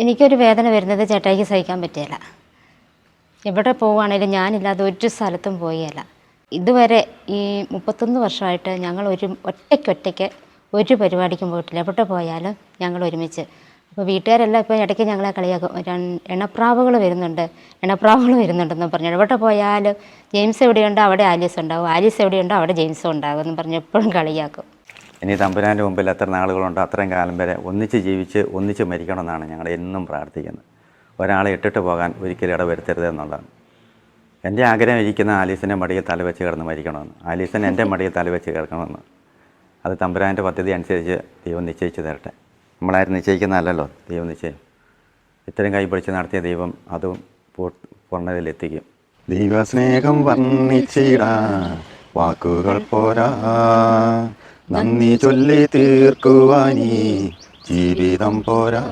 എനിക്കൊരു വേദന വരുന്നത് ചേട്ടായിക്ക് സഹിക്കാൻ പറ്റില്ല. എവിടെ പോവുകയാണേലും ഞാനില്ലാതെ ഒരു സ്ഥലത്തും പോയില്ല. ഇതുവരെ ഈ 31 വർഷമായിട്ട് ഞങ്ങൾ ഒറ്റയ്ക്ക് ഒരു പരിപാടിക്കും പോയിട്ടില്ല. എവിടെ പോയാലും ഞങ്ങൾ ഒരുമിച്ച്. അപ്പോൾ വീട്ടുകാരെല്ലാം ഇപ്പോൾ ഇടയ്ക്ക് ഞങ്ങളെ കളിയാക്കും. എണപ്രാവുകൾ വരുന്നുണ്ടെന്ന് പറഞ്ഞു. എവിടെ പോയാലും ജെയിംസ് എവിടെയുണ്ടോ അവിടെ ആലീസ് ഉണ്ടാവും, ആലീസ് എവിടെയുണ്ടോ അവിടെ ജെയിംസും ഉണ്ടാകും എന്ന് പറഞ്ഞ് എപ്പോഴും കളിയാക്കും. ഇനി തമ്പുരാൻ്റെ മുമ്പിൽ എത്ര നാളുകളുണ്ടോ അത്രയും കാലം വരെ ഒന്നിച്ച് ജീവിച്ച് ഒന്നിച്ച് മരിക്കണമെന്നാണ് ഞങ്ങൾ എന്നും പ്രാർത്ഥിക്കുന്നത്. ഒരാളെ ഇട്ടിട്ട് പോകാൻ ഒരിക്കലും ഇടവരുത്തരുത് എന്നുള്ളതാണ് എൻ്റെ ആഗ്രഹം. ഇരിക്കുന്ന ആലീസിൻ്റെ മടിയിൽ തലവെച്ച് കിടന്ന് മരിക്കണമെന്ന്, ആലീസിന് എൻ്റെ മടിയിൽ തലവെച്ച് കിടക്കണമെന്ന്. അത് തമ്പുരാൻ്റെ പദ്ധതി അനുസരിച്ച് ദൈവം നിശ്ചയിച്ച് തരട്ടെ. നമ്മളാരും നിശ്ചയിക്കുന്നതല്ലല്ലോ ദൈവം നിശ്ചയം. ഇത്രയും കൈപിടിച്ച് നടത്തിയ ദൈവം അതും പൂർണ്ണതയിലെത്തിക്കും. ദൈവസ്നേഹം വർണ്ണിച്ചിടാൻ വാക്കുകൾ പോരാ, നന്ദി ചൊല്ലി തീർക്കുവാനീ ജീവിതം പോരാ.